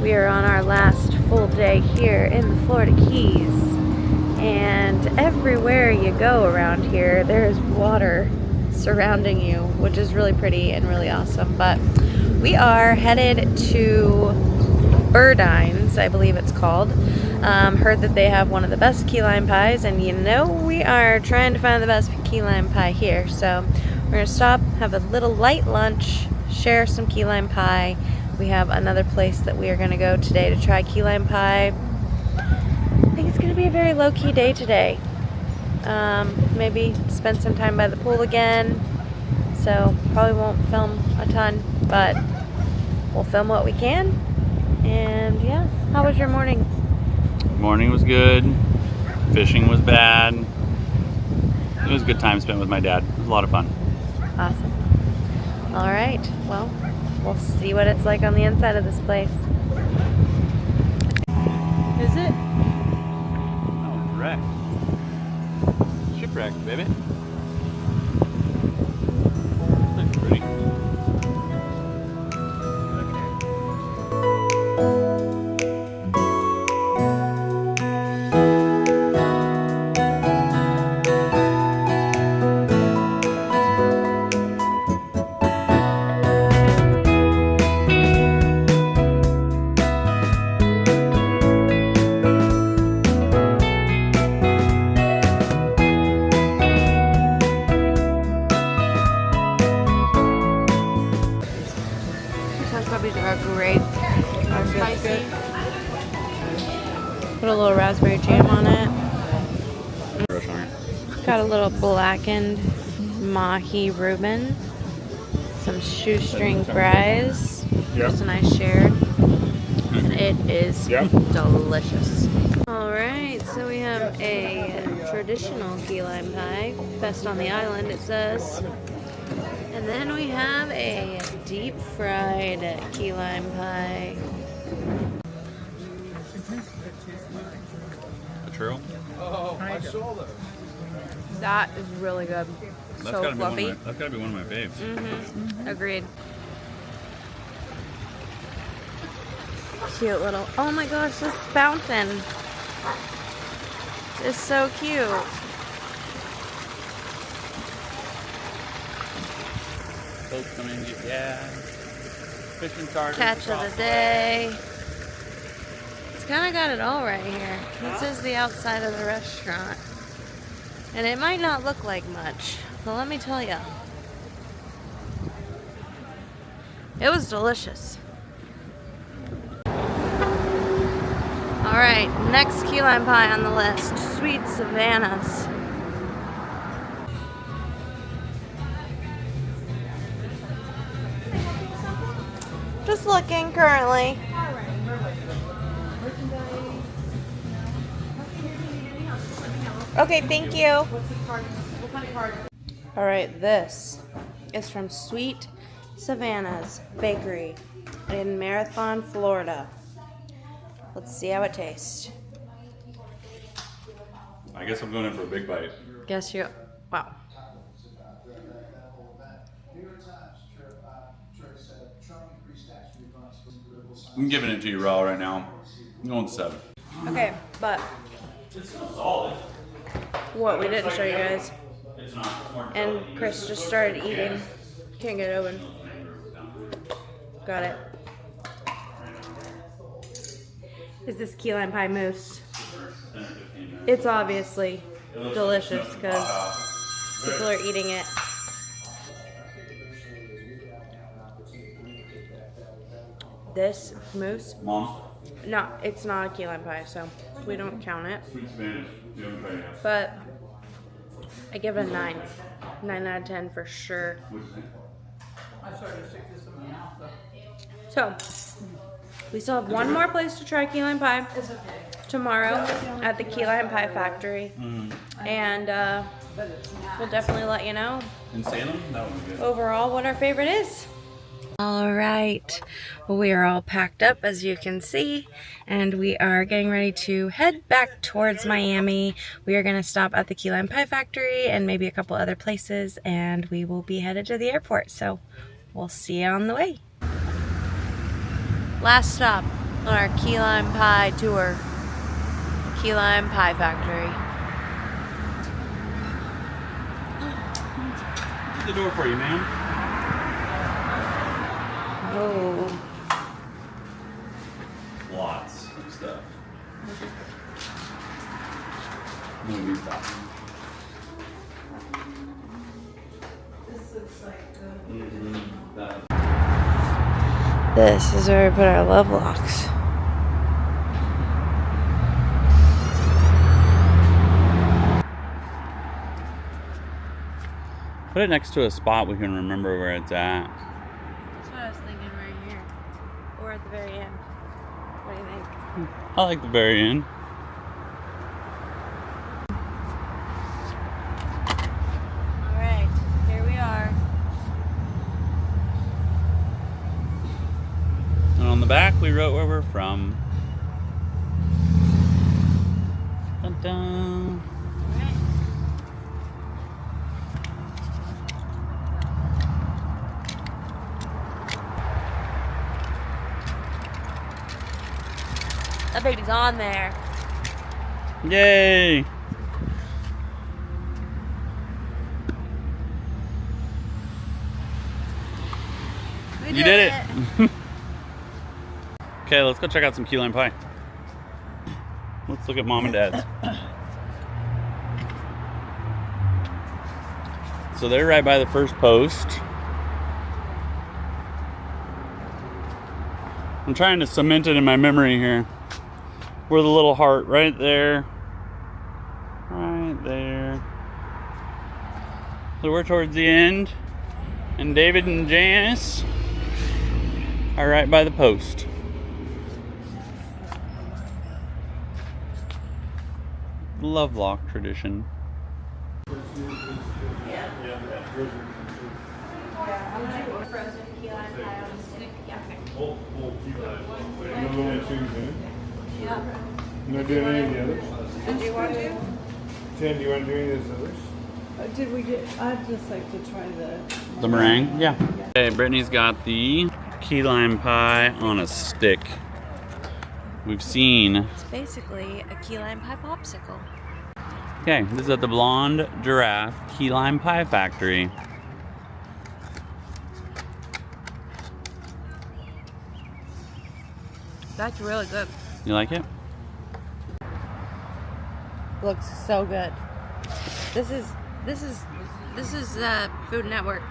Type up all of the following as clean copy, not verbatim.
We are on our last full day here in the Florida Keys, and everywhere you go around here there's water surrounding you, which is really pretty and really awesome. But we are headed to Burbine's, I believe it's called. Heard that they have one of the best key lime pies, and you know we are trying to find the best key lime pie here. So we're gonna stop, have a little light lunch, share some key lime pie. We have another place that we are gonna go today to try key lime pie. I think it's gonna be a very low-key day today. Maybe spend some time by the pool again. So probably won't film a ton, but we'll film what we can. And yeah, how was your morning? Morning was good. Fishing was bad. It was a good time spent with my dad. It was a lot of fun. Awesome. All right. Well, we'll see what it's like on the inside of this place. Is it? Oh, wrecked. Shipwrecked, baby. Looks pretty. Puppies are great. Are spicy. Put a little raspberry jam on it. Got a little blackened mahi Reuben. Some shoestring fries. Just a nice shared. And it is delicious. Alright, so we have a traditional key lime pie. Best on the island, it says. And then we have a deep fried key lime pie. A churro? Oh, I saw that. That is really good. That's So gotta fluffy. that's gotta be one of my faves. Mm-hmm. Agreed. Cute little. Oh my gosh, this fountain is so cute. Folks come in and get gas. Fishing starters. Catch of the day. It's kind of got it all right here. This is the outside of the restaurant. And it might not look like much, but let me tell you, it was delicious. Alright, next key lime pie on the list, Sweet Savannah's. Just looking currently. Okay, thank you. Alright, this is from Sweet Savannah's Bakery in Marathon, Florida. Let's see how it tastes. I guess I'm going in for a big bite. Guess you. Wow. I'm giving it to you raw right now. I'm going 7. Okay, but It's still solid. what we didn't show you guys, It's not. It's more and jelly. Chris just started eating. Can't get it open. Got it. Is this key lime pie mousse? It's obviously delicious because people are eating it. This mousse, Mom? no, it's not a key lime pie, so we don't count it. Sweet Spanish. You haven't tried it yet. But I give it a 9. 9 out of 10 for sure. What'd you think? I started to stick this in my mouth, though. So, we still have one more place to try key lime pie tomorrow at the Key Lime Pie Factory. And we'll definitely let you know In Salem? That would be good. overall what our favorite is. All right, well, we are all packed up, as you can see, and we are getting ready to head back towards Miami. We are going to stop at the Key Lime Pie Factory and maybe a couple other places, and we will be headed to the airport. So we'll see you on the way. Last stop, on our key lime pie tour. Key Lime Pie Factory. Open the door for you, ma'am. Oh. Lots of stuff. Movie stuff. This looks like This is where we put our love locks. Put it next to a spot we can remember where it's at. That's what I was thinking, right here. Or at the very end. What do you think? I like the very end. Alright, here we are. And on the back, we wrote where we're from. Dun dun. Alright. That baby's on there. Yay! We You did it! Okay, let's go check out some key lime pie. Let's look at mom and dad's. So they're right by the first post. I'm trying to cement it in my memory here. Where the little heart, right there. Right there. So we're towards the end. And David and Janice are right by the post. Love lock tradition. Frozen key lime pie on a stick. Yeah. Yeah. Not doing any of the others? And do you want to? Jen, do you want to do any of those others? Did we get? I'd just like to try The meringue? Yeah. Okay, Brittany's got the key lime pie on a stick. We've seen. It's basically a key lime pie popsicle. Okay, this is at the Blonde Giraffe Key Lime Pie Factory. That's really good. You like it? Looks so good. This is Food Network.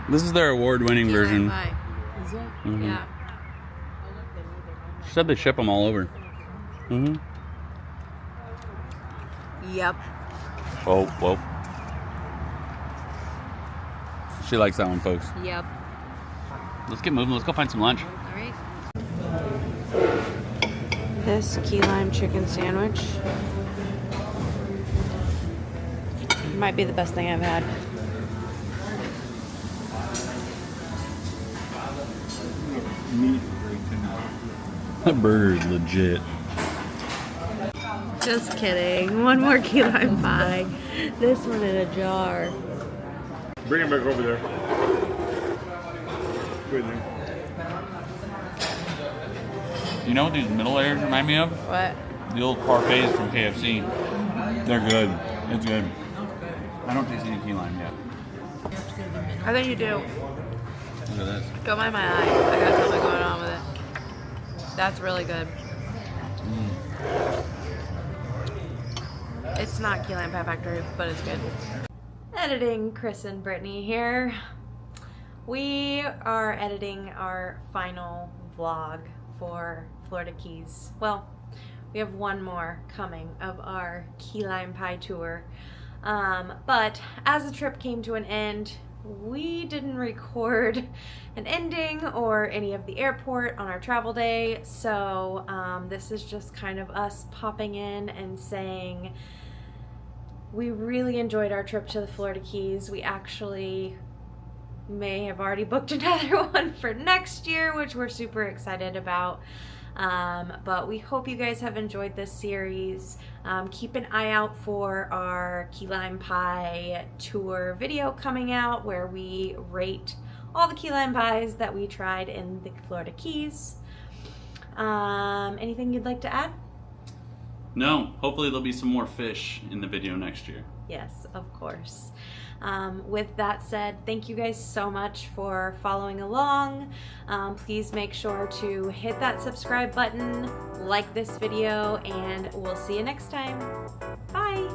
This is their award-winning Key version. lime pie. Is it? Mhm. Yeah. She said they ship them all over. Mm-hmm. Yep. Oh, whoa. She likes that one, folks. Yep. Let's get moving. Let's go find some lunch. All right. This key lime chicken sandwich might be the best thing I've had. That burger is legit. Just kidding. One more key lime pie. This one in a jar. Bring it back over there. Good there. You know what these middle layers remind me of? What? The old parfaits from KFC. They're good. It's good. I don't taste any key lime yet. I think you do. Look at this. Don't mind my eye. I got something going on with it. That's really good. It's not Key Lime Pie Factory, but it's good. Editing, Chris and Brittany here. We are editing our final vlog for Florida Keys. Well, we have one more coming of our Key Lime Pie tour. But as the trip came to an end, we didn't record an ending or any of the airport on our travel day. So this is just kind of us popping in and saying we really enjoyed our trip to the Florida Keys. We actually may have already booked another one for next year, which we're super excited about. But we hope you guys have enjoyed this series. Keep an eye out for our Key Lime Pie tour video coming out where we rate all the key lime pies that we tried in the Florida Keys. Anything you'd like to add? No, hopefully there'll be some more fish in the video next year. Yes, of course. With that said, thank you guys so much for following along. Please make sure to hit that subscribe button, like this video, and we'll see you next time. Bye!